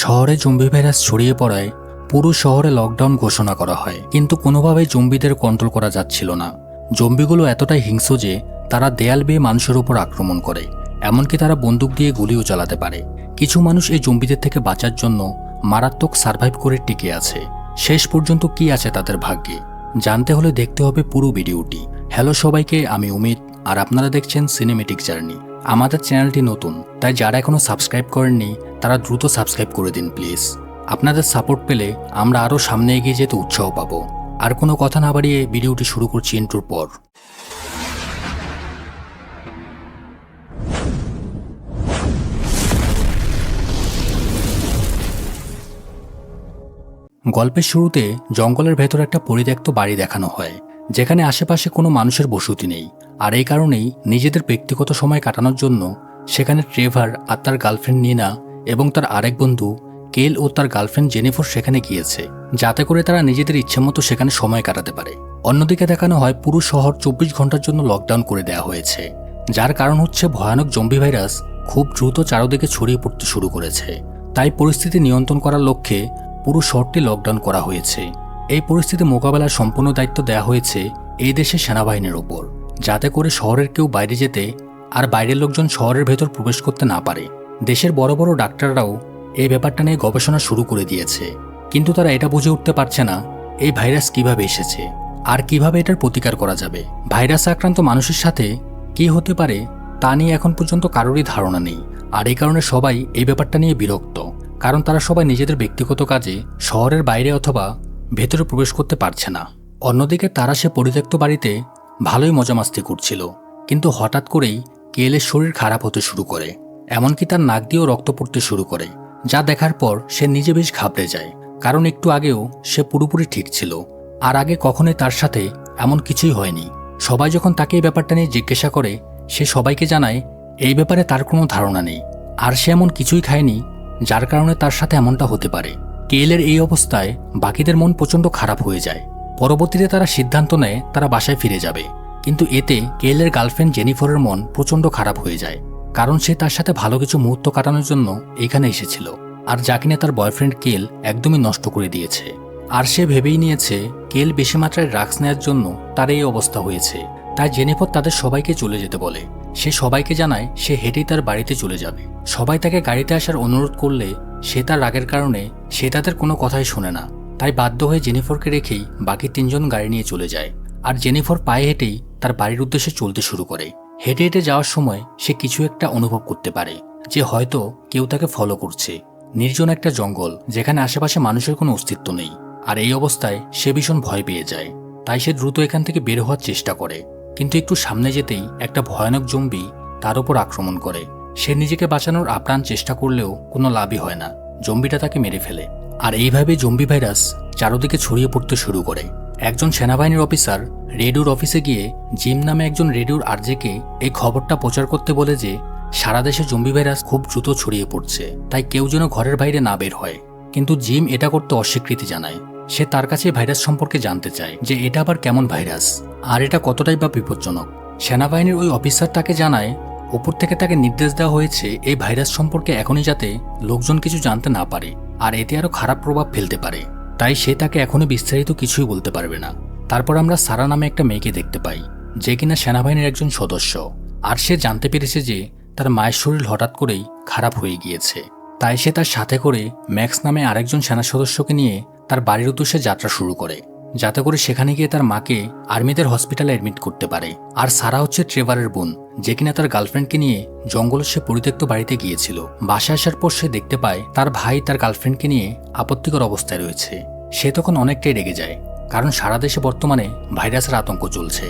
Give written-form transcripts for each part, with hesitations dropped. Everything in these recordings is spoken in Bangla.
শহরে জম্বি ভাইরাস ছড়িয়ে পড়ায় পুরো শহরে লকডাউন ঘোষণা করা হয়, কিন্তু কোনোভাবেই জম্বিদের কন্ট্রোল করা যাচ্ছিল না। জম্বিগুলো এতটাই হিংস্র যে তারা দেয়াল বেয়ে মানুষের উপর আক্রমণ করে, এমনকি তারা বন্দুক দিয়ে গুলিও চালাতে পারে। কিছু মানুষ এই জম্বিদের থেকে বাঁচার জন্য মারাত্মক সার্ভাইভ করে টিকে আছে। শেষ পর্যন্ত কি আছে তাদের ভাগ্যে জানতে হলে দেখতে হবে পুরো ভিডিওটি। হ্যালো সবাইকে, আমি অমিত, আর আপনারা দেখছেন সিনেমেটিক জার্নি। আমাদের চ্যানেলটি নতুন, তাই যারা এখনও সাবস্ক্রাইব করেননি তারা দ্রুত সাবস্ক্রাইব করে দিন প্লিজ। আপনাদের সাপোর্ট পেলে আমরা আরও সামনে এগিয়ে যেতে উৎসাহ পাবো। আর কোনো কথা না বাড়িয়ে ভিডিওটি শুরু করছি ইন্ট্রোর পর। গল্পের শুরুতে জঙ্গলের ভেতর একটা পরিত্যক্ত বাড়ি দেখানো হয়, যেখানে আশেপাশে কোনো মানুষের বসতি নেই। আর এই কারণেই নিজেদের ব্যক্তিগত সময় কাটানোর জন্য সেখানে ট্রেভার আর তার গার্লফ্রেন্ড নিনা এবং তার আরেক বন্ধু কেল ও তার গার্লফ্রেন্ড জেনিফার সেখানে গিয়েছে, যাতে করে তারা নিজেদের ইচ্ছেমতো সেখানে সময় কাটাতে পারে। অন্যদিকে দেখানো হয় পুরো শহর 24 ঘন্টার জন্য লকডাউন করে দেওয়া হয়েছে, যার কারণ হচ্ছে ভয়ানক জম্বি ভাইরাস খুব দ্রুত চারদিকে ছড়িয়ে পড়তে শুরু করেছে। তাই পরিস্থিতি নিয়ন্ত্রণ করার লক্ষ্যে পুরো শহরটি লকডাউন করা হয়েছে। এই পরিস্থিতি মোকাবেলার সম্পূর্ণ দায়িত্ব দেওয়া হয়েছে এই দেশের সেনাবাহিনীর ওপর, যাতে করে শহরের কেউ বাইরে যেতে আর বাইরের লোকজন শহরের ভেতর প্রবেশ করতে না পারে। দেশের বড় বড় ডাক্তাররাও এই ব্যাপারটা নিয়ে গবেষণা শুরু করে দিয়েছে, কিন্তু তারা এটা বুঝে উঠতে পারছে না এই ভাইরাস কিভাবে এসেছে আর কিভাবে এটার প্রতিকার করা যাবে। ভাইরাস আক্রান্ত মানুষের সাথে কি হতে পারে তা নিয়ে এখন পর্যন্ত কারোরই ধারণা নেই। আর এই কারণে সবাই এই ব্যাপারটা নিয়ে বিরক্ত, কারণ তারা সবাই নিজেদের ব্যক্তিগত কাজে শহরের বাইরে অথবা ভেতরে প্রবেশ করতে পারছে না। অন্যদিকে তারা সে পরিত্যক্ত বাড়িতে ভালোই মজামাস্তি করছিল, কিন্তু হঠাৎ করেই কেলের শরীর খারাপ হতে শুরু করে, এমনকি তার নাক দিয়েও রক্ত পড়তে শুরু করে, যা দেখার পর সে নিজে বেশ ঘাবড়ে যায়। কারণ একটু আগেও সে পুরোপুরি ঠিক ছিল, আর আগে কখনোই তার সাথে এমন কিছুই হয়নি। সবাই যখন তাকে এই ব্যাপারটা নিয়ে জিজ্ঞাসা করে, সে সবাইকে জানায় এই ব্যাপারে তার কোনো ধারণা নেই, আর সে এমন কিছুই খায়নি যার কারণে তার সাথে এমনটা হতে পারে। কেলের এই অবস্থায় বাকিদের মন প্রচণ্ড খারাপ হয়ে যায়। পরবর্তীতে তারা সিদ্ধান্ত নেয় তারা বাসায় ফিরে যাবে, কিন্তু এতে কেলের গার্লফ্রেন্ড জেনিফারের মন প্রচণ্ড খারাপ হয়ে যায়, কারণ সে তার সাথে ভালো কিছু মুহূর্ত কাটানোর জন্য এখানে এসেছিল, আর যা কিনা তার বয়ফ্রেন্ড কেল একদমই নষ্ট করে দিয়েছে। আর সে ভেবেই নিয়েছে কেল বেশি মাত্রায় ড্রাগস নেওয়ার জন্য তার এই অবস্থা হয়েছে। তাই জেনিফার তাদের সবাইকে চলে যেতে বলে। সে সবাইকে জানায় সে হেঁটেই তার বাড়িতে চলে যাবে। সবাই তাকে গাড়িতে আসার অনুরোধ করলে সে তার রাগের কারণে সে তাদের কোনো কথাই শোনে না। তাই বাধ্য হয়ে জেনিফারকে রেখেই বাকি 3 জন গাড়ি নিয়ে চলে যায়। আর জেনিফার পায়ে হেঁটেই তার বাড়ির উদ্দেশ্যে চলতে শুরু করে। হেঁটে হেঁটে যাওয়ার সময় সে কিছু একটা অনুভব করতে পারে যে হয়তো কেউ তাকে ফলো করছে। নির্জন একটা জঙ্গল, যেখানে আশেপাশে মানুষের কোনো অস্তিত্ব নেই। আর এই অবস্থায় সে ভীষণ ভয় পেয়ে যায়। তাই সে দ্রুত এখান থেকে বের হওয়ার চেষ্টা করে, কিন্তু একটু সামনে যেতেই একটা ভয়ানক জম্বি তার উপর আক্রমণ করে। সে নিজেকে বাঁচানোর আপ্রাণ চেষ্টা করলেও কোনো লাভই হয় না, জম্বিটা তাকে মেরে ফেলে। আর এইভাবে জম্বি ভাইরাস চারদিকে ছড়িয়ে পড়তে শুরু করে। একজন সেনাবাহিনীর অফিসার রেডিওর অফিসে গিয়ে জিম নামে একজন রেডিওর আরজেকে এই খবরটা প্রচার করতে বলে যে সারা দেশে জম্বি ভাইরাস খুব দ্রুত ছড়িয়ে পড়ছে, তাই কেউ যেন ঘরের বাইরে না বের হয়। কিন্তু জিম এটা করতে অস্বীকৃতি জানায়। সে তার কাছে ভাইরাস সম্পর্কে জানতে চায় যে এটা আবার কেমন ভাইরাস আর এটা কতটাই বা বিপজ্জনক। সেনাবাহিনীর ওই অফিসার তাকে জানায় উপর থেকে তাকে নির্দেশ দেওয়া হয়েছে এই ভাইরাস সম্পর্কে এখনই যাতে লোকজন কিছু জানতে না পারে, আর এতে আরও খারাপ প্রভাব ফেলতে পারে। তাই সে তাকে এখনই বিস্তারিত কিছুই বলতে পারবে না। তারপর আমরা সারা নামে একটা মেয়েকে দেখতে পাই, যে কিনা সেনাবাহিনীর একজন সদস্য। আর সে জানতে পেরেছে যে তার মায়ের শরীর হঠাৎ করেই খারাপ হয়ে গিয়েছে। তাই সে তার সাথে করে ম্যাক্স নামে আরেকজন সেনা সদস্যকে নিয়ে তার বাড়ির উদ্দেশ্যে যাত্রা শুরু করে, যাতে করে সেখানে গিয়ে তার মাকে আর্মিদের হসপিটালে অ্যাডমিট করতে পারে। আর সারা হচ্ছে ট্রেভারের বোন, যে কিনা তার গার্লফ্রেন্ডকে নিয়ে জঙ্গলের সে পরিত্যক্ত বাড়িতে গিয়েছিল। বাসায় আসার পর সে দেখতে পায় তার ভাই তার গার্লফ্রেন্ডকে নিয়ে আপত্তিকর অবস্থায় রয়েছে। সে তখন অনেকটাই রেগে যায়, কারণ সারা দেশে বর্তমানে ভাইরাসের আতঙ্ক চলছে,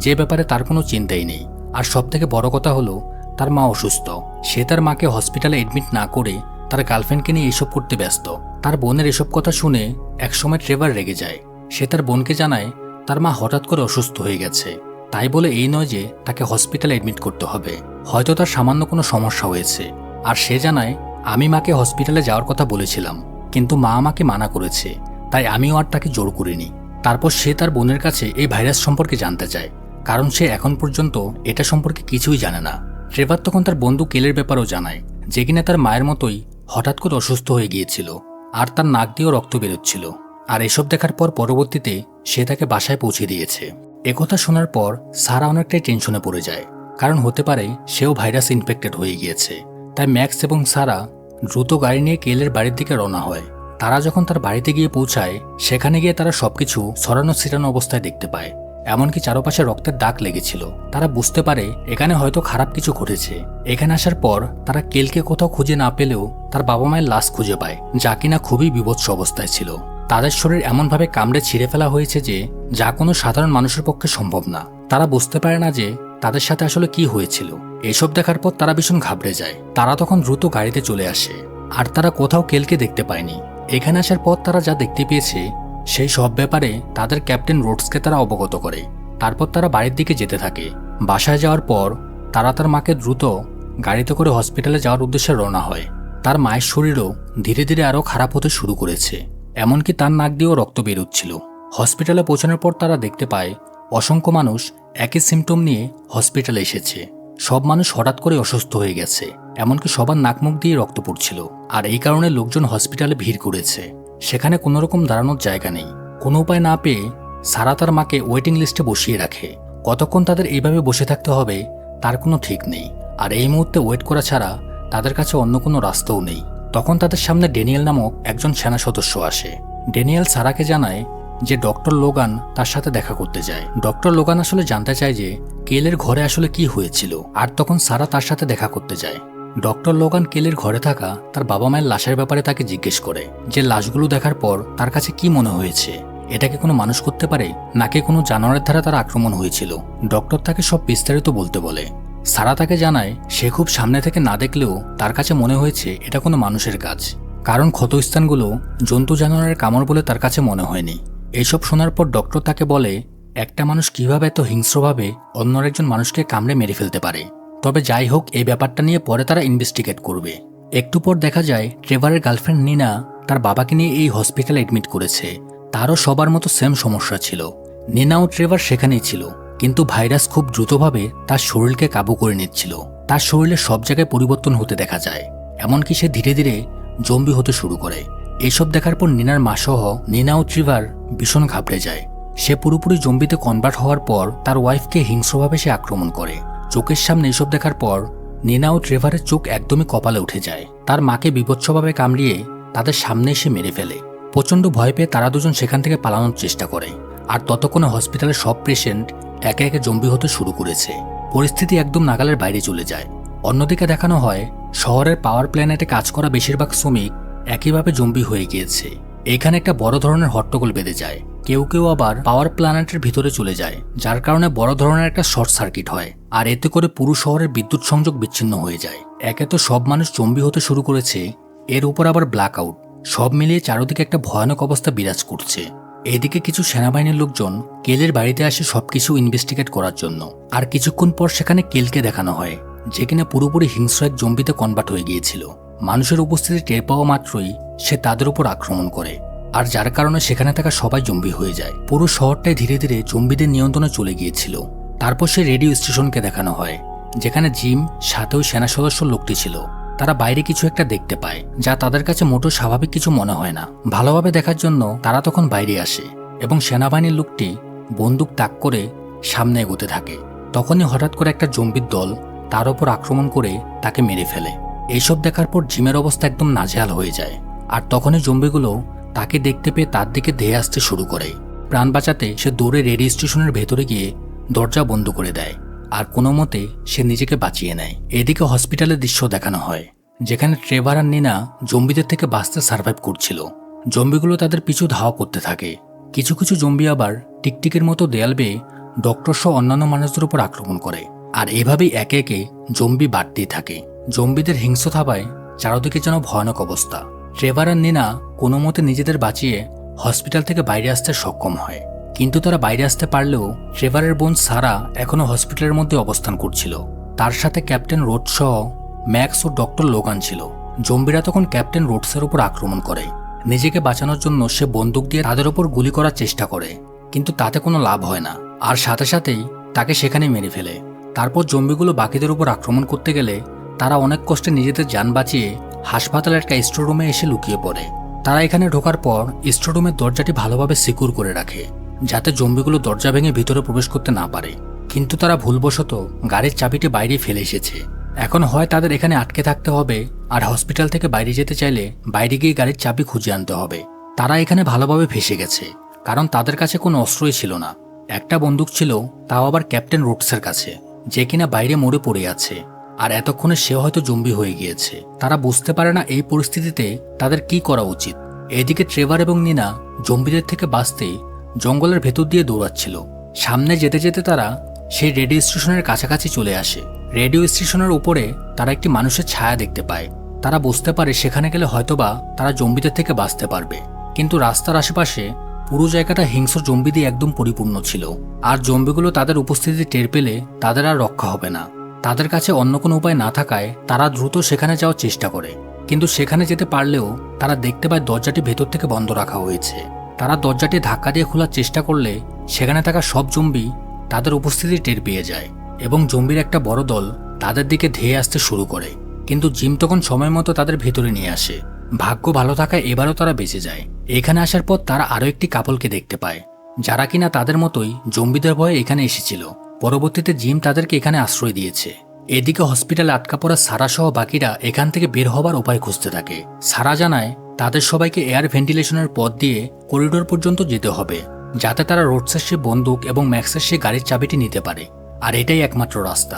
যে ব্যাপারে তার কোনো চিন্তাই নেই। আর সবথেকে বড় কথা হলো তার মা অসুস্থ। সে তার মাকে হসপিটালে অ্যাডমিট না করে তার গার্লফ্রেন্ডকে নিয়ে এসব করতে ব্যস্ত। তার বোনের এসব কথা শুনে একসময় ট্রেভার রেগে যায়। সে তার বোনকে জানায় তার মা হঠাৎ করে অসুস্থ হয়ে গেছে, তাই বলে এই নয় যে তাকে হসপিটালে অ্যাডমিট করতে হবে, হয়তো তার সামান্য কোনো সমস্যা হয়েছে। আর সে জানায় আমি মাকে হসপিটালে যাওয়ার কথা বলেছিলাম, কিন্তু মা আমাকে মানা করেছে, তাই আমিও আর তাকে জোর করিনি। তারপর সে তার বোনের কাছে এই ভাইরাস সম্পর্কে জানতে চায়, কারণ সে এখন পর্যন্ত এটা সম্পর্কে কিছুই জানে না। ট্রেভার তখন তার বন্ধু কেলের ব্যাপারেও জানায়, যে কিনা তার মায়ের মতোই হঠাৎ করে অসুস্থ হয়ে গিয়েছিল আর তার নাক দিয়েও রক্ত বেরোচ্ছিল। আর এসব দেখার পর পরবর্তীতে সে তাকে বাসায় পৌঁছে দিয়েছে। একথা শোনার পর সারা অনেকটাই টেনশনে পড়ে যায়, কারণ হতে পারে সেও ভাইরাস ইনফেক্টেড হয়ে গিয়েছে। তাই ম্যাক্স এবং সারা দ্রুত গাড়ি নিয়ে কেলের বাড়ির দিকে রওনা হয়। তারা যখন তার বাড়িতে গিয়ে পৌঁছায়, সেখানে গিয়ে তারা সবকিছু ছড়ানো ছিটানো অবস্থায় দেখতে পায়। এমনকি চারপাশে রক্তের দাগ লেগেছিল। তারা বুঝতে পারে এখানে হয়তো খারাপ কিছু ঘটেছে। এখানে আসার পর তারা কেলকে কোথাও খুঁজে না পেলেও তার বাবা মায়ের লাশ খুঁজে পায়, যা কিনা খুবই বিভৎস অবস্থায় ছিল। তাদের শরীর এমনভাবে কামড়ে ছিঁড়ে ফেলা হয়েছে যে যা কোনো সাধারণ মানুষের পক্ষে সম্ভব না। তারা বুঝতে পারে না যে তাদের সাথে আসলে কি হয়েছিল। এসব দেখার পর তারা ভীষণ ঘাবড়ে যায়। তারা তখন দ্রুত গাড়িতে চলে আসে, আর তারা কোথাও কেলকে দেখতে পায়নি। এখানে আসার পর তারা যা দেখতে পেয়েছে সেই সব ব্যাপারে তাদের ক্যাপ্টেন রোডসকে তারা অবগত করে। তারপর তারা বাড়ির দিকে যেতে থাকে। বাসায় যাওয়ার পর তারা তার মাকে দ্রুত গাড়িতে করে হসপিটালে যাওয়ার উদ্দেশ্যে রওনা হয়। তার মায়ের শরীরও ধীরে ধীরে আরও খারাপ হতে শুরু করেছে, এমনকি তার নাক দিয়েও রক্ত বেরোচ্ছিল। হসপিটালে পৌঁছানোর পর তারা দেখতে পায় অসংখ্য মানুষ একই সিমটম নিয়ে হসপিটালে এসেছে। সব মানুষ হঠাৎ করে অসুস্থ হয়ে গেছে, এমনকি সবার নাক মুখ দিয়ে রক্ত পড়ছিল। আর এই কারণে লোকজন হসপিটালে ভিড় করেছে। সেখানে কোনো রকম দাঁড়ানোর জায়গা নেই। কোনো উপায় না পেয়ে সারা তার মাকে ওয়েটিং লিস্টে বসিয়ে রাখে। কতক্ষণ তাদের এইভাবে বসে থাকতে হবে তার কোনো ঠিক নেই। আর এই মুহূর্তে ওয়েট করা ছাড়া তাদের কাছে অন্য কোনো রাস্তাও নেই। তখন তাদের সামনে ড্যানিয়েল নামক একজন সেনা সদস্য আসে। ড্যানিয়েল সারাকে জানায় যে ডক্টর লোগান তার সাথে দেখা করতে যায়। ডক্টর লোগান আসলে জানতে চায় যে কেলের ঘরে আসলে কি হয়েছিল, আর তখন সারা তার সাথে দেখা করতে যায়। ডক্টর লোগান কেলের ঘরে থাকা তার বাবা মায়ের লাশের ব্যাপারে তাকে জিজ্ঞেস করে যে লাশগুলো দেখার পর তার কাছে কি মনে হয়েছে, এটাকে কোনো মানুষ করতে পারে নাকি কোনো জানোয়ারের দ্বারা তার আক্রমণ হয়েছিল। ডক্টর তাকে সব বিস্তারিত বলতে বলে। সারা তাকে জানায় সে খুব সামনে থেকে না দেখলেও তার কাছে মনে হয়েছে এটা কোনো মানুষের কাজ, কারণ ক্ষতস্থানগুলো জন্তু জানোয়ারের কামড় বলে তার কাছে মনে হয়নি। এইসব শোনার পর ডক্টর তাকে বলে একটা মানুষ কিভাবে এত হিংস্রভাবে অন্য একজন মানুষকে কামড়ে মেরে ফেলতে পারে। তবে যাই হোক, এই ব্যাপারটা নিয়ে পরে তারা ইনভেস্টিগেট করবে। একটু পর দেখা যায় ট্রেভারের গার্লফ্রেন্ড নিনা তার বাবাকে নিয়ে এই হসপিটালে এডমিট করেছে। তারও সবার মতো সেম সমস্যা ছিল। নিনা ও ট্রেভার সেখানেই ছিল, কিন্তু ভাইরাস খুব দ্রুতভাবে তার শরীরকে কাবু করে নিচ্ছিল। তার শরীরে সব জায়গায় পরিবর্তন হতে দেখা যায়, এমনকি সে ধীরে ধীরে জম্বি হতে শুরু করে। এইসব দেখার পর নিনার মা সহ নিনা ও ট্রেভার ভীষণ ঘাবড়ে যায়। সে পুরোপুরি জম্বিতে কনভার্ট হওয়ার পর তার ওয়াইফকে হিংস্রভাবে সে আক্রমণ করে। চোখের সামনে এইসব দেখার পর নিনা ও ট্রেভারের চোখ একদমই কপালে উঠে যায়। তার মাকে বিভৎসভাবে কামড়িয়ে তাদের সামনে এসে মেরে ফেলে। প্রচণ্ড ভয় পেয়ে তারা দুজন সেখান থেকে পালানোর চেষ্টা করে। আর ততক্ষণে হসপিটালের সব পেশেন্ট একে একে জম্বি হতে শুরু করেছে। পরিস্থিতি একদম নাগালের বাইরে চলে যায়। অন্যদিকে দেখানো হয় শহরের পাওয়ার প্ল্যানেটে কাজ করা বেশিরভাগ শ্রমিক একইভাবে জম্বি হয়ে গিয়েছে। এখানে একটা বড় ধরনের হট্টগোল বেঁধে যায়। কেউ কেউ আবার পাওয়ার প্ল্যানেটের ভিতরে চলে যায়, যার কারণে বড় ধরনের একটা শর্ট সার্কিট হয়। আর এতে করে পুরো শহরের বিদ্যুৎ সংযোগ বিচ্ছিন্ন হয়ে যায়। একে তো সব মানুষ জম্বি হতে শুরু করেছে, এর উপর আবার ব্ল্যাক আউট। সব মিলিয়ে চারদিকে একটা ভয়ানক অবস্থা বিরাজ করছে। এদিকে কিছু সেনাবাহিনীর লোকজন কেলের বাড়িতে আসে সবকিছু ইনভেস্টিগেট করার জন্য। আর কিছুক্ষণ পর সেখানে কেলকে দেখানো হয়, যে কিনা পুরোপুরি হিংস্র এক জম্বিতে কনভার্ট হয়ে গিয়েছিল। মানুষের উপস্থিতি টের পাওয়া মাত্রই সে তাদের উপর আক্রমণ করে, আর যার কারণে সেখানে থাকা সবাই জম্বি হয়ে যায়। পুরো শহরটাই ধীরে ধীরে জম্বিদের নিয়ন্ত্রণে চলে গিয়েছিল। তারপর সে রেডিও স্টেশনকে দেখানো হয়, যেখানে জিম সাথে ওই সেনা সদস্য লোকটি ছিল। তারা বাইরে কিছু একটা দেখতে পায়, যা তাদের কাছে মোটো স্বাভাবিক কিছু মনে হয় না। ভালোভাবে দেখার জন্য তারা তখন বাইরে আসে এবং সেনাবাহিনীর লোকটি বন্দুক তাক করে সামনে এগোতে থাকে। তখনই হঠাৎ করে একটা জম্বির দল তার ওপর আক্রমণ করে তাকে মেরে ফেলে। এইসব দেখার পর জিমের অবস্থা একদম নাজেহাল হয়ে যায়। আর তখনই জম্বিগুলো তাকে দেখতে পেয়ে তার দিকে ধেয়ে আসতে শুরু করে। প্রাণ বাঁচাতে সে দৌড়ে রেডিও স্টেশনের ভেতরে গিয়ে দরজা বন্ধ করে দেয়, আর কোনো মতে সে নিজেকে বাঁচিয়ে নেয়। এদিকে হসপিটালের দৃশ্য দেখানো হয়, যেখানে ট্রেভার আর নিনা জম্বিদের থেকে বাঁচতে সার্ভাইভ করছিল। জম্বিগুলো তাদের পিছু ধাওয়া করতে থাকে। কিছু কিছু জম্বি আবার টিকটিকের মতো দেয়াল বেয়ে ডক্টর সহ অন্যান্য মানুষদের উপর আক্রমণ করে। আর এভাবেই একে একে জম্বি বাড়তেই থাকে। জম্বিদের হিংস্র থাবায় চারদিকে যেন ভয়ানক অবস্থা। ট্রেভার আর নিনা কোনো মতে নিজেদের বাঁচিয়ে হসপিটাল থেকে বাইরে আসতে সক্ষম হয়, কিন্তু তারা বাইরে আসতে পারলেও ট্রেভারের বোন সারা এখনও হসপিটালের মধ্যে অবস্থান করছিল। তার সাথে ক্যাপ্টেন রোড সহ ম্যাক্স ও ডক্টর লোগান ছিল। জম্বিরা তখন ক্যাপ্টেন রোডসের উপর আক্রমণ করে। নিজেকে বাঁচানোর জন্য সে বন্দুক দিয়ে তাদের উপর গুলি করার চেষ্টা করে, কিন্তু তাতে কোনো লাভ হয় না। আর সাথে সাথেই তাকে সেখানে মেরে ফেলে। তারপর জম্বিগুলো বাকিদের উপর আক্রমণ করতে গেলে তারা অনেক কষ্টে নিজেদের যান বাঁচিয়ে হাসপাতালের একটা স্টোররুমে এসে লুকিয়ে পড়ে। তারা এখানে ঢোকার পর স্টোররুমের দরজাটি ভালোভাবে সিকিউর করে রাখে, যাতে জম্বিগুলো দরজা ভেঙে ভিতরে প্রবেশ করতে না পারে। কিন্তু তারা ভুলবশত গাড়ির চাবিটি বাইরে ফেলে এসেছে। এখন হয় তাদের এখানে আটকে থাকতে হবে, আর হসপিটাল থেকে বাইরে যেতে চাইলে বাইরে গিয়ে গাড়ির চাবি খুঁজে আনতে হবে। তারা এখানে ভালোভাবে ফেঁসে গেছে, কারণ তাদের কাছে কোনো অস্ত্রই ছিল না। একটা বন্দুক ছিল, তাও আবার ক্যাপ্টেন রোডসের কাছে, যে কিনা বাইরে মরে পড়ে আছে, আর এতক্ষণে সে হয়তো জম্বি হয়ে গিয়েছে। তারা বুঝতে পারে না এই পরিস্থিতিতে তাদের কি করা উচিত। এদিকে ট্রেভার এবং নিনা জম্বিদের থেকে বাঁচতে জঙ্গলের ভেতর দিয়ে দৌড়াচ্ছিল। সামনে যেতে যেতে তারা সেই রেডিও স্টেশনের কাছাকাছি চলে আসে। রেডিও স্টেশনের উপরে তারা একটি মানুষের ছায়া দেখতে পায়। তারা বুঝতে পারে সেখানে গেলে হয়তোবা তারা জম্বিদের থেকে বাঁচতে পারবে। কিন্তু রাস্তার আশেপাশে পুরো জায়গাটা হিংস্র জম্বি দিয়ে একদম পরিপূর্ণ ছিল, আর জম্বিগুলো তাদের উপস্থিতি টের পেলে তাদের আর রক্ষা হবে না। তাদের কাছে অন্য কোনো উপায় না থাকায় তারা দ্রুত সেখানে যাওয়ার চেষ্টা করে, কিন্তু সেখানে যেতে পারলেও তারা দেখতে পায় দরজাটি ভেতর থেকে বন্ধ রাখা হয়েছে। তারা দরজাটি ধাক্কা দিয়ে খোলার চেষ্টা করলে সেখানে থাকা সব জম্বি তাদের উপস্থিতি টের পেয়ে যায়, এবং জম্বির একটা বড় দল তাদের দিকে ধেয়ে আসতে শুরু করে। কিন্তু জিম তখন সময় মতো তাদের ভেতরে নিয়ে আসে। ভাগ্য ভালো থাকায় এবারও তারা বেঁচে যায়। এখানে আসার পর তারা আরও একটি কাপলকে দেখতে পায়, যারা কিনা তাদের মতোই জম্বিদের ভয়ে এখানে এসেছিল। পরবর্তীতে জিম তাদেরকে এখানে আশ্রয় দিয়েছে। এদিকে হসপিটালে আটকা পড়া সারা সহ বাকিরা এখান থেকে বের হবার উপায় খুঁজতে থাকে। সারা জানায় তাদের সবাইকে এয়ার ভেন্টিলেশনের পথ দিয়ে করিডোর পর্যন্ত যেতে হবে, যাতে তারা রোডসের সে বন্দুক এবং ম্যাক্সের সে গাড়ির চাবিটি নিতে পারে, আর এটাই একমাত্র রাস্তা।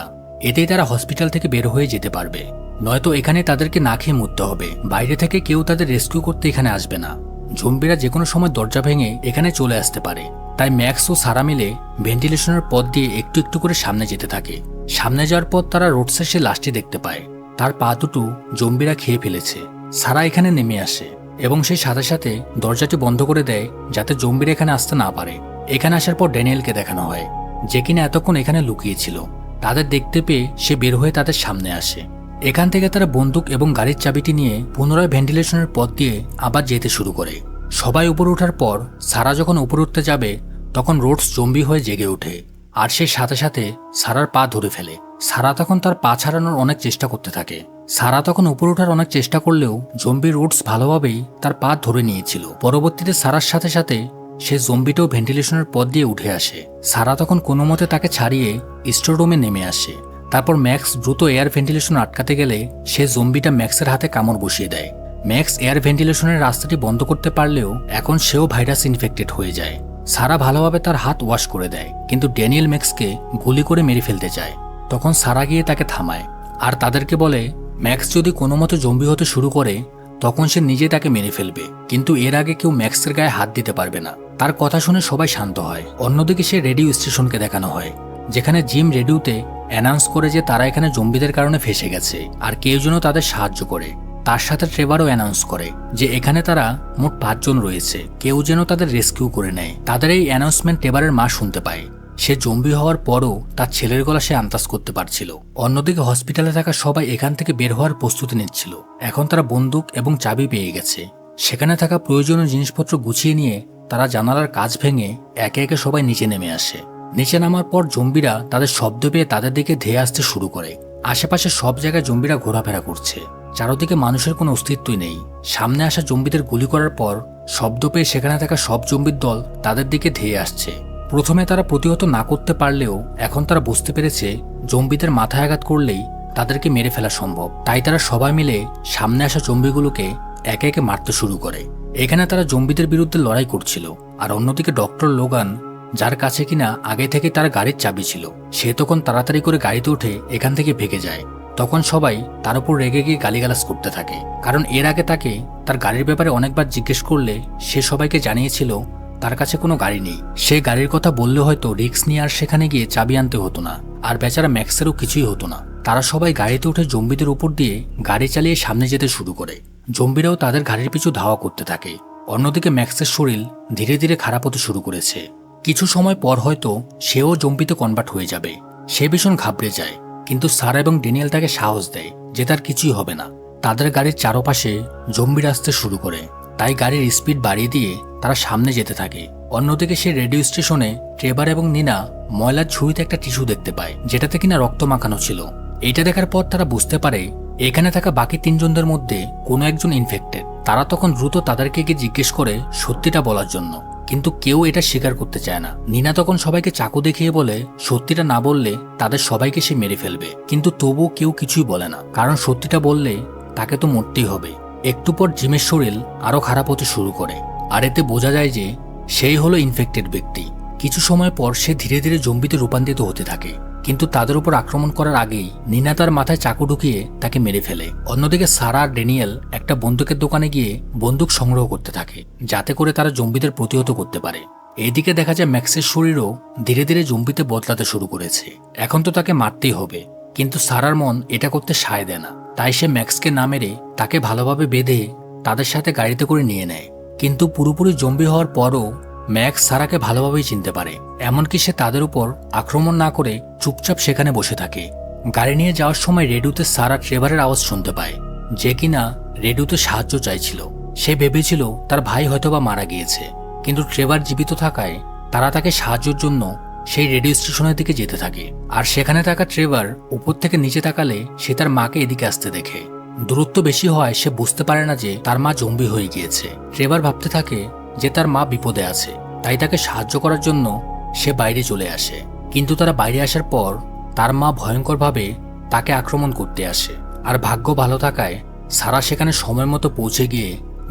এতেই তারা হসপিটাল থেকে বের হয়ে যেতে পারবে, নয়তো এখানে তাদেরকে না খেয়ে মরতে হবে। বাইরে থেকে কেউ তাদের রেস্কিউ করতে এখানে আসবে না। জম্বিরা যে কোনো সময় দরজা ভেঙে এখানে চলে আসতে পারে, তাই ম্যাক্স ও সারা মিলে ভেন্টিলেশনের পথ দিয়ে একটু একটু করে সামনে যেতে থাকে। সামনে যাওয়ার পর তারা রোডসের সে লাশটি দেখতে পায়। তার পা দুটো জম্বিরা খেয়ে ফেলেছে। সারা এখানে নেমে আসে এবং সেই সাথে সাথে দরজাটি বন্ধ করে দেয়, যাতে জম্বিরা এখানে আসতে না পারে। এখানে আসার পর ড্যানিয়েলকে দেখানো হয়, যে কিনা এতক্ষণ এখানে লুকিয়েছিল। তাদের দেখতে পেয়ে সে বের হয়ে তাদের সামনে আসে। এখান থেকে তারা বন্দুক এবং গাড়ির চাবিটি নিয়ে পুনরায় ভেন্টিলেশনের পথ দিয়ে আবার যেতে শুরু করে। সবাই উপরে ওঠার পর সারা যখন উপরে উঠতে যাবে, তখন রোডস জম্বি হয়ে জেগে ওঠে, আর সে সাথে সাথে সারার পা ধরে ফেলে। সারা তখন তার পা ছাড়ানোর অনেক চেষ্টা করতে থাকে। সারা তখন উপরে ওঠার অনেক চেষ্টা করলেও জম্বি রোডস ভালোভাবেই তার পা ধরে নিয়েছিল। পরবর্তীতে সারার সাথে সাথে সে জম্বিটাও ভেন্টিলেশনের পথ দিয়ে উঠে আসে। সারা তখন কোনো মতে তাকে ছাড়িয়ে স্টোররুমে নেমে আসে। তারপর ম্যাক্স দ্রুত এয়ার ভেন্টিলেশন আটকাতে গেলে সে জম্বিটা ম্যাক্সের হাতে কামড় বসিয়ে দেয়। ম্যাক্স এয়ার ভেন্টিলেশনের রাস্তাটি বন্ধ করতে পারলেও এখন সেও ভাইরাস ইনফেক্টেড হয়ে যায়। সারা ভালোভাবে তার হাত ওয়াশ করে দেয়, কিন্তু ড্যানিয়েল ম্যাক্সকে গুলি করে মেরে ফেলতে চায়। তখন সারা গিয়ে তাকে থামায়, আর তাদেরকে বলে ম্যাক্স যদি কোনো মতো জম্বি হতে শুরু করে তখন সে নিজে তাকে মেরে ফেলবে, কিন্তু এর আগে কেউ ম্যাক্সের গায়ে হাত দিতে পারবে না। তার কথা শুনে সবাই শান্ত হয়। অন্যদিকে সে রেডিও স্টেশনকে দেখানো হয়, যেখানে জিম রেডিওতে অ্যানাউন্স করে যে তারা এখানে জম্বিদের কারণে ফেঁসে গেছে, আর কেউ যেন তাদের সাহায্য করে। তার সাথে ট্রেভারও অ্যানাউন্স করে যে এখানে তারা মোট 5 জন রয়েছে, কেউ যেন তাদের রেস্কিউ করে নেয়। তাদের এই অ্যানাউন্সমেন্ট ট্রেভারের মা শুনতে পায়। সে জম্বি হওয়ার পরও তার ছেলের গলা সে আন্দাজ করতে পারছিল। অন্যদিকে হসপিটালে থাকা সবাই এখান থেকে বের হওয়ার প্রস্তুতি নিচ্ছিল। এখন তারা বন্দুক এবং চাবি পেয়ে গেছে। সেখানে থাকা প্রয়োজনীয় জিনিসপত্র গুছিয়ে নিয়ে তারা জানালার কাঁচ ভেঙে একে একে সবাই নিচে নেমে আসে। নিচে নামার পর জম্বিরা তাদের শব্দ পেয়ে তাদের দিকে ধেয়ে আসতে শুরু করে। আশেপাশে সব জায়গায় জম্বিরা ঘোরাফেরা করছে। চারদিকে মানুষের কোনো অস্তিত্বই নেই। সামনে আসা জম্বিদের গুলি করার পর শব্দ পেয়ে সেখানে থাকা সব জম্বির দল তাদের দিকে ধেয়ে আসছে। প্রথমে তারা প্রতিহত না করতে পারলেও এখন তারা বুঝতে পেরেছে জম্বিদের মাথায় আঘাত করলেই তাদেরকে মেরে ফেলা সম্ভব। তাই তারা সবাই মিলে সামনে আসা জম্বিগুলোকে একে একে মারতে শুরু করে। এখানে তারা জম্বিদের বিরুদ্ধে লড়াই করছিল। আর অন্যদিকে ডক্টর লোগান, যার কাছে কিনা আগে থেকে তার গাড়ির চাবি ছিল, সে তখন তাড়াতাড়ি করে গাড়িতে উঠে এখান থেকে ভেগে যায়। তখন সবাই তার উপর রেগে গিয়ে গালিগালাজ করতে থাকে, কারণ এর আগে তাকে তার গাড়ির ব্যাপারে অনেকবার জিজ্ঞেস করলে সে সবাইকে জানিয়েছিল তার কাছে কোনো গাড়ি নেই। সে গাড়ির কথা বললে হয়তো রিস্ক নিয়ে আর সেখানে গিয়ে চাবি আনতে হতো না, আর বেচারা ম্যাক্সেরও কিছুই হতো না। তারা সবাই গাড়িতে উঠে জম্বিদের উপর দিয়ে গাড়ি চালিয়ে সামনে যেতে শুরু করে। জম্বিরাও তাদের গাড়ির পিছু ধাওয়া করতে থাকে। অন্যদিকে ম্যাক্সের শরীর ধীরে ধীরে খারাপ হতে শুরু করেছে। কিছু সময় পর হয়তো সেও জম্বিতে কনভার্ট হয়ে যাবে। সে ভীষণ ঘাবড়ে যায়, কিন্তু সারা এবং ড্যানিয়েল তাকে সাহস দেয় যে তার কিছুই হবে না। তাদের গাড়ির চারপাশে জম্বিরা আসতে শুরু করে, তাই গাড়ির স্পিড বাড়িয়ে দিয়ে তারা সামনে যেতে থাকে। অন্যদিকে সে রেডিও স্টেশনে ট্রেভার এবং নিনা ময়লার ঝুড়িতে একটা টিস্যু দেখতে পায়, যেটাতে কিনা রক্ত মাখানো ছিল। এটা দেখার পর তারা বুঝতে পারে এখানে থাকা বাকি 3 জনদের মধ্যে কোনো একজন ইনফেক্টেড। তারা তখন দ্রুত তাদেরকে গিয়ে জিজ্ঞেস করে সত্যিটা বলার জন্য, কিন্তু কেউ এটা স্বীকার করতে চায় না। নিনা তখন সবাইকে চাকু দেখিয়ে বলে সত্যিটা না বললে তাদের সবাইকে সে মেরে ফেলবে, কিন্তু তবুও কেউ কিছুই বলে না, কারণ সত্যিটা বললে তাকে তো মরতেই হবে। একটু পর জিমের শরীর আরো খারাপ হতে শুরু করে, আর এতে বোঝা যায় যে সেই হলো ইনফেক্টেড ব্যক্তি। কিছু সময় পর সে ধীরে ধীরে জম্বিতে রূপান্তরিত হতে থাকে, কিন্তু তাদের উপর আক্রমণ করার আগেই নিনা তার মাথায় চাকু ঢুকিয়ে তাকে মেরে ফেলে। অন্যদিকে সারা আর ড্যানিয়েল একটা বন্দুকের দোকানে গিয়ে বন্দুক সংগ্রহ করতে থাকে, যাতে করে তারা জম্বিদের প্রতিহত করতে পারে। এইদিকে দেখা যায় ম্যাক্সের শরীরও ধীরে ধীরে জম্বিতে বদলাতে শুরু করেছে। এখন তো তাকে মারতেই হবে, কিন্তু সারার মন এটা করতে সায় দেয় না। তাই সে ম্যাক্সকে না মেরে তাকে ভালোভাবে বেঁধে তাদের সাথে গাড়িতে করে নিয়ে নেয়। কিন্তু পুরোপুরি জম্বি হওয়ার পরও ম্যাক্স সারাকে ভালোভাবেই চিনতে পারে, এমনকি সে তাদের উপর আক্রমণ না করে চুপচাপ সেখানে বসে থাকে। গাড়ি নিয়ে যাওয়ার সময় রেডিওতে সারা ট্রেভারের আওয়াজ শুনতে পায়, যে কিনা রেডিওতে সাহায্য চাইছিল। সে ভেবেছিল তার ভাই হয়তোবা মারা গিয়েছে, কিন্তু ট্রেভার জীবিত থাকায় তারা তাকে সাহায্যের জন্য সেই রেডিও স্টেশনের দিকে যেতে থাকে। আর সেখানে থাকা ট্রেভার উপর থেকে নিচে তাকালে সে তার মাকে এদিকে আসতে দেখে। দূরত্ব বেশি হওয়ায় সে বুঝতে পারে না যে তার মা জম্বি হয়ে গিয়েছে। ট্রেভার ভাবতে থাকে যে তার মা বিপদে আছে, তাই তাকে সাহায্য করার জন্য সে বাইরে চলে আসে। কিন্তু তারা বাইরে আসার পর তার মা ভয়ঙ্করভাবে তাকে আক্রমণ করতে আসে। আর ভাগ্য ভালো থাকায় সারা সেখানে সময় মতো পৌঁছে গিয়ে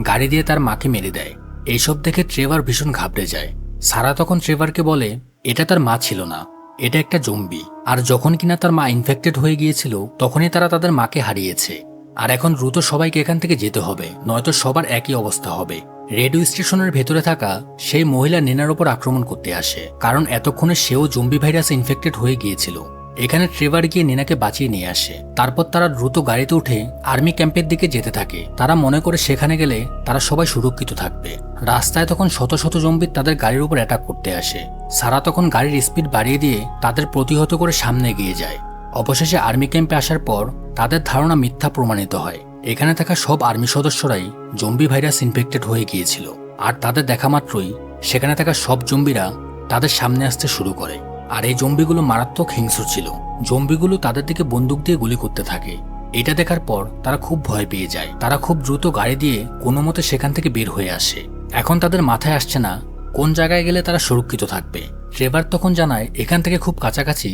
গাড়ি দিয়ে তার মাকে মেরে দেয়। এইসব দেখে ট্রেভার ভীষণ ঘাবড়ে যায়। সারা তখন ট্রেভারকে বলে এটা তার মা ছিল না, এটা একটা জম্বি। আর যখন কিনা তার মা ইনফেক্টেড হয়ে গিয়েছিল তখনই তারা তাদের মাকে হারিয়েছে। আর এখন দ্রুত সবাইকে এখান থেকে যেতে হবে, নয়তো সবার একই অবস্থা হবে। রেডিও স্টেশনের ভেতরে থাকা সেই মহিলা নিনার উপর আক্রমণ করতে আসে, কারণ এতক্ষণে সেও জম্বি ভাইরাসে ইনফেক্টেড হয়ে গিয়েছিল। এখানে ট্রেভার গিয়ে নিনাকে বাঁচিয়ে নিয়ে আসে। তারপর তারা দ্রুত গাড়িতে উঠে আর্মি ক্যাম্পের দিকে যেতে থাকে। তারা মনে করে সেখানে গেলে তারা সবাই সুরক্ষিত থাকবে। রাস্তায় তখন শত শত জম্বি তাদের গাড়ির উপর অ্যাটাক করতে আসে। সারা তখন গাড়ির স্পিড বাড়িয়ে দিয়ে তাদের প্রতিহত করে সামনে এগিয়ে যায়। অবশেষে আর্মি ক্যাম্পে আসার পর তাদের ধারণা মিথ্যা প্রমাণিত হয়। এখানে থাকা সব আর্মি সদস্যরাই জম্বি ভাইরাস ইনফেক্টেড হয়ে গিয়েছিল। আর তাদের দেখা মাত্রই সেখানে থাকা সব জম্বিরা তাদের সামনে আসতে শুরু করে। আর এই জম্বিগুলো মারাত্মক হিংস্র ছিল। জম্বিগুলো তাদের দিকে বন্দুক দিয়ে গুলি করতে থাকে। এটা দেখার পর তারা খুব ভয় পেয়ে যায়। তারা খুব দ্রুত গাড়ি দিয়ে কোনো মতে সেখান থেকে বের হয়ে আসে। এখন তাদের মাথায় আসছে না কোন জায়গায় গেলে তারা সুরক্ষিত থাকবে। ট্রেভার তখন জানায় এখান থেকে খুব কাছাকাছি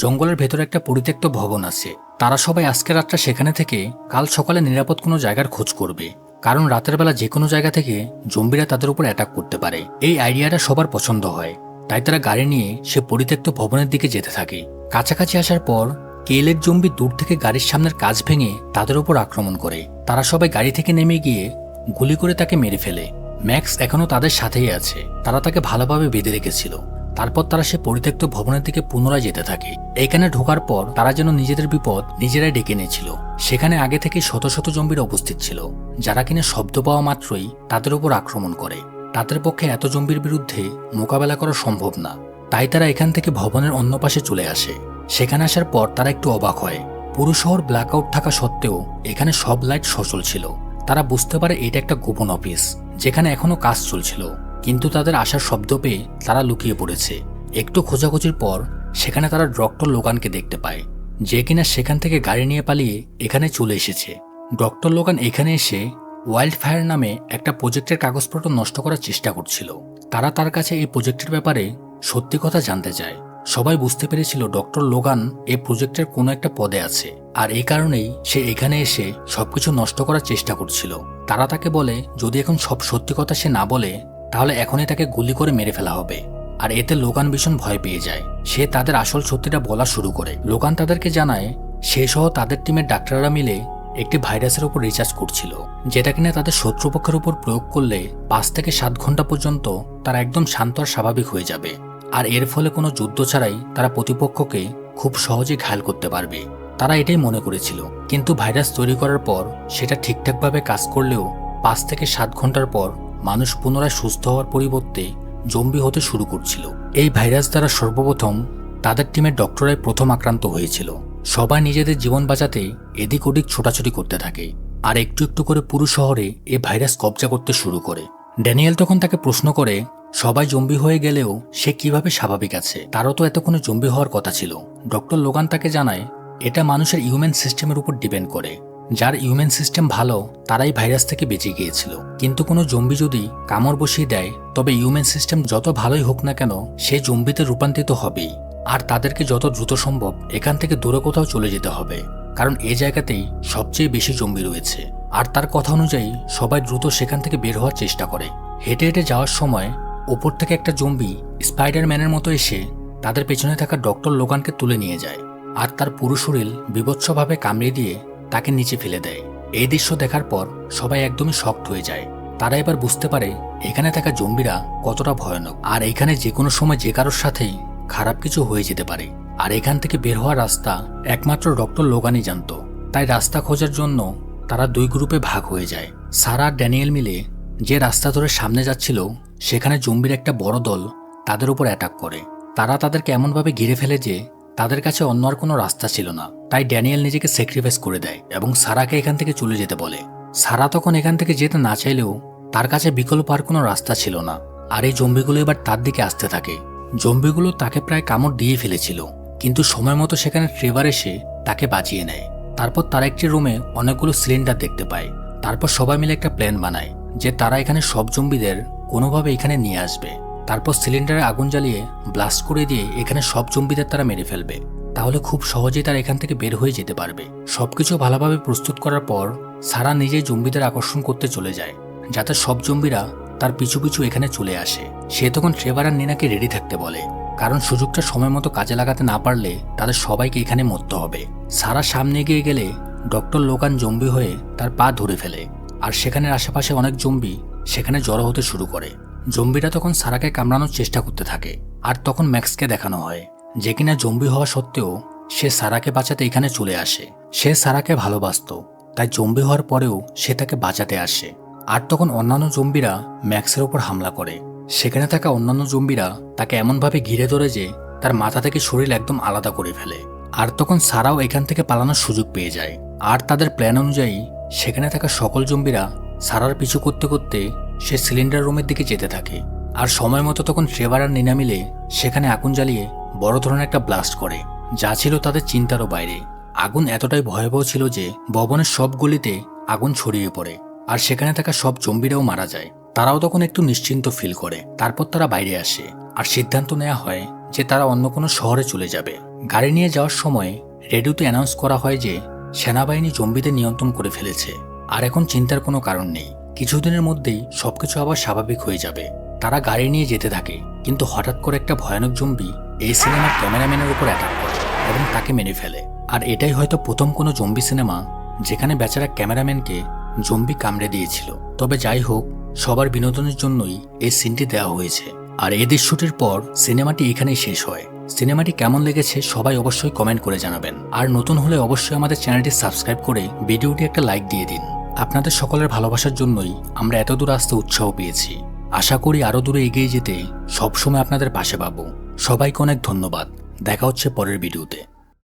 জঙ্গলের ভেতরে একটা পরিত্যক্ত ভবন আছে। তারা সবাই আজকে রাতটা সেখানে থেকে কাল সকালে নিরাপদ কোনো জায়গার খোঁজ করবে, কারণ রাতের বেলা যে কোনো জায়গা থেকে জম্বিরা তাদের উপর অ্যাটাক করতে পারে। এই আইডিয়াটা সবার পছন্দ হয়, তাই তারা গাড়ি নিয়ে সে পরিত্যক্ত ভবনের দিকে যেতে থাকে। কাছাকাছি আসার পর কেলের জম্বি দূর থেকে গাড়ির সামনের কাঁচ ভেঙে তাদের উপর আক্রমণ করে। তারা সবাই গাড়ি থেকে নেমে গিয়ে গুলি করে তাকে মেরে ফেলে। ম্যাক্স এখনো তাদের সাথেই আছে, তারা তাকে ভালোভাবে বেঁধে রেখেছিল। তারপর তারা সে পরিত্যক্ত ভবনের দিকে পুনরায় যেতে থাকে। এইখানে ঢোকার পর তারা যেন নিজেদের বিপদ নিজেরাই ডেকে নিয়েছিল। সেখানে আগে থেকে শত শত জম্বিরা উপস্থিত ছিল, যারা কিনা শব্দ পাওয়া মাত্রই তাদের উপর আক্রমণ করে। তাদের পক্ষে এত জম্বির বিরুদ্ধে মোকাবেলা করা সম্ভব না, তাই তারা এখান থেকে ভবনের অন্য পাশে চলে আসে। সেখানে আসার পর তারা একটু অবাক হয়। পুরো শহর ব্ল্যাকআউট থাকা সত্ত্বেও এখানে সব লাইট সচল ছিল। তারা বুঝতে পারে এটা একটা গোপন অফিস, যেখানে এখনো কাজ চলছিল। কিন্তু তাদের আসার শব্দ পেয়ে তারা লুকিয়ে পড়েছে। একটু খোঁজাখুঁজির পর সেখানে তারা ডক্টর লোগানকে দেখতে পায়, যে কিনা সেখান থেকে গাড়ি নিয়ে পালিয়ে এখানে চলে এসেছে। ডক্টর লোগান এখানে এসে ওয়াইল্ড ফায়ার নামে একটা প্রজেক্টের কাগজপত্র নষ্ট করার চেষ্টা করছিল। তারা তার কাছে এই প্রজেক্টের ব্যাপারে সত্যি কথা জানতে চায়। সবাই বুঝতে পেরেছিল ডক্টর লোগান এই প্রজেক্টের কোনো একটা পদে আছে, আর এই কারণেই সে এখানে এসে সবকিছু নষ্ট করার চেষ্টা করছিল। তারা তাকে বলে যদি এখন সব সত্যি কথা সে না বলে তাহলে এখনই তাকে গুলি করে মেরে ফেলা হবে। আর এতে লোগান ভীষণ ভয় পেয়ে যায়। সে তাদের আসল সত্যিটা বলা শুরু করে। লোগান তাদেরকে জানায় সে সহ তাদের টিমের ডাক্তাররা মিলে একটি ভাইরাসের উপর রিসার্চ করছিল, যেটা কিনা তাদের শত্রুপক্ষের উপর প্রয়োগ করলে 5 থেকে 7 ঘন্টা পর্যন্ত তারা একদম শান্ত আর স্বাভাবিক হয়ে যাবে। আর এর ফলে কোনো যুদ্ধ ছাড়াই তারা প্রতিপক্ষকে খুব সহজে ঘায়েল করতে পারবে। তারা এটাই মনে করেছিল, কিন্তু ভাইরাস তৈরি করার পর সেটা ঠিকঠাকভাবে কাজ করলেও 5 থেকে 7 ঘন্টার পর মানুষ পুনরায় সুস্থ হওয়ার পরিবর্তে জম্বি হতে শুরু করছিল। এই ভাইরাস দ্বারা সর্বপ্রথম তাদের টিমের ডক্টরাই প্রথম আক্রান্ত হয়েছিল। সবাই নিজেদের জীবন বাঁচাতে এদিক ওদিক ছোটাছুটি করতে থাকে, আর একটু একটু করে পুরো শহরে এই ভাইরাস কবজা করতে শুরু করে। ড্যানিয়েল তখন তাকে প্রশ্ন করে সবাই জম্বি হয়ে গেলেও সে কিভাবে স্বাভাবিক আছে, তারও তো এতক্ষণে জম্বি হওয়ার কথা ছিল। ডক্টর লোগান তাকে জানায় এটা মানুষের ইউম্যান সিস্টেমের উপর ডিপেন্ড করে। যার ইমিউন সিস্টেম ভালো তারাই ভাইরাস থেকে বেঁচে গিয়েছিল। কিন্তু কোনো জম্বি যদি কামড় বসিয়ে দেয় তবে ইমিউন সিস্টেম যত ভালোই হোক না কেন সে জম্বিতে রূপান্তরিত হবেই। আর তাদেরকে যত দ্রুত সম্ভব এখান থেকে দূরে কোথাও চলে যেতে হবে, কারণ এই জায়গাতেই সবচেয়ে বেশি জম্বি রয়েছে। আর তার কথা অনুযায়ী সবাই দ্রুত সেখান থেকে বের হওয়ার চেষ্টা করে। হেঁটে হেঁটে যাওয়ার সময় ওপর থেকে একটা জম্বি স্পাইডারম্যানের মতো এসে তাদের পেছনে থাকা ডক্টর লোগানকে তুলে নিয়ে যায় আর তার পুরো শরীর বীভৎসভাবে কামড়ে দিয়ে তাকে নিচে ফেলে দেয়। এই দৃশ্য দেখার পর সবাই একদমই শকড হয়ে যায়। তারা এবার বুঝতে পারে এখানে থাকা জম্বিরা কতটা ভয়ানক, আর এখানে যে কোনো সময় যে কারোর সাথেই খারাপ কিছু হয়ে যেতে পারে। আর এখান থেকে বের হওয়ার রাস্তা একমাত্র ডক্টর লোগানই জানত। তাই রাস্তা খোঁজার জন্য তারা দুই গ্রুপে ভাগ হয়ে যায়। সারা আর ড্যানিয়েল মিলে যে রাস্তা ধরে সামনে যাচ্ছিল সেখানে জম্বির একটা বড় দল তাদের উপর অ্যাটাক করে। তারা তাদেরকে এমনভাবে ঘিরে ফেলে যে তাদের কাছে অন্য আর কোনো রাস্তা ছিল না। তাই ড্যানিয়েল নিজেকে স্যাক্রিফাইস করে দেয় এবং সারাকে এখান থেকে চলে যেতে বলে। সারা তখন এখান থেকে যেতে না চাইলেও তার কাছে বিকল্প আর কোনো রাস্তা ছিল না। আর এই জম্বিগুলো এবার তার দিকে আসতে থাকে। জম্বিগুলো তাকে প্রায় কামড় দিয়ে ফেলেছিল, কিন্তু সময় মতো সেখানে ট্রেভার এসে তাকে বাঁচিয়ে নেয়। তারপর তারা একটি রুমে অনেকগুলো সিলিন্ডার দেখতে পায়। তারপর সবাই মিলে একটা প্ল্যান বানায় যে তারা এখানে সব জম্বিদের কোনোভাবে এখানে নিয়ে আসবে। তারপর সিলিন্ডারে আগুন জ্বালিয়ে ব্লাস্ট করে দিয়ে এখানে সব জম্বিদের তারা মেরে ফেলবে। তাহলে খুব সহজেই তারা এখান থেকে বের হয়ে যেতে পারবে। সবকিছু ভালোভাবে প্রস্তুত করার পর সারা নিজেই জম্বিদের আকর্ষণ করতে চলে যায় যাতে সব জম্বিরা তার পিছু পিছু এখানে চলে আসে। সে তখন ট্রেভার আর নিনাকে রেডি থাকতে বলে, কারণ সুযোগটা সময় মতো কাজে লাগাতে না পারলে তাদের সবাইকে এখানে মরতে হবে। সারা সামনে এগিয়ে গেলে ডক্টর লোগান জম্বি হয়ে তার পা ধরে ফেলে, আর সেখানের আশেপাশে অনেক জম্বি সেখানে জড়ো হতে শুরু করে। জম্বিরা তখন সারাকে কামড়ানোর চেষ্টা করতে থাকে। আর তখন ম্যাক্সকে দেখানো হয় যে কিনা জম্বি হওয়া সত্ত্বেও সে সারাকে বাঁচাতে এখানে চলে আসে। সে সারাকে ভালোবাসত, তাই জম্বি হওয়ার পরেও সে তাকে বাঁচাতে আসে। আর তখন অন্যান্য জম্বিরা ম্যাক্সের ওপর হামলা করে। সেখানে থাকা অন্যান্য জম্বিরা তাকে এমনভাবে ঘিরে ধরে যে তার মাথা থেকে শরীর একদম আলাদা করে ফেলে। আর তখন সারাও এখান থেকে পালানোর সুযোগ পেয়ে যায়। আর তাদের প্ল্যান অনুযায়ী সেখানে থাকা সকল জম্বিরা সারার পিছু করতে করতে সে সিলিন্ডার রুমের দিকে যেতে থাকে। আর সময় মতো তখন ট্রেভার আর নিনা মিলে সেখানে আগুন জ্বালিয়ে বড় ধরনের একটা ব্লাস্ট করে, যা ছিল তাদের চিন্তারও বাইরে। আগুন এতটাই ভয়াবহ ছিল যে ভবনের সব গলিতে আগুন ছড়িয়ে পড়ে, আর সেখানে থাকা সব জম্বিরাও মারা যায়। তারাও তখন একটু নিশ্চিন্ত ফিল করে। তারপর তারা বাইরে আসে আর সিদ্ধান্ত নেওয়া হয় যে তারা অন্য কোনো শহরে চলে যাবে। গাড়ি নিয়ে যাওয়ার সময় রেডিওতে অ্যানাউন্স করা হয় যে সেনাবাহিনী জম্বিদের নিয়ন্ত্রণ করে ফেলেছে, আর এখন চিন্তার কোনো কারণ নেই। কিছুদিনের মধ্যেই সবকিছু আবার স্বাভাবিক হয়ে যাবে। তারা গাড়ি নিয়ে যেতে থাকে, কিন্তু হঠাৎ করে একটা ভয়ানক জম্বি এই সিনেমার ক্যামেরাম্যানের উপর অ্যাটাক করে এবং তাকে মেরে ফেলে। আর এটাই হয়তো প্রথম কোনো জম্বি সিনেমা যেখানে বেচারা ক্যামেরাম্যানকে জম্বি কামড়ে দিয়েছিল। তবে যাই হোক, সবার বিনোদনের জন্যই এই সিনটি দেওয়া হয়েছে। আর এই দৃশ্যটির পর সিনেমাটি এখানেই শেষ হয়। সিনেমাটি কেমন লেগেছে সবাই অবশ্যই কমেন্ট করে জানাবেন। আর নতুন হলে অবশ্যই আমাদের চ্যানেলটি সাবস্ক্রাইব করে ভিডিওটি একটা লাইক দিয়ে দিন। আপনাদের সকলের ভালোবাসার জন্যই আমরা এত দূর আসতে উৎসাহ পেয়েছি। আশা করি আরও দূরে এগিয়ে যেতে সবসময় আপনাদের পাশে পাবো। সবাইকে অনেক ধন্যবাদ। দেখা হচ্ছে পরের ভিডিওতে।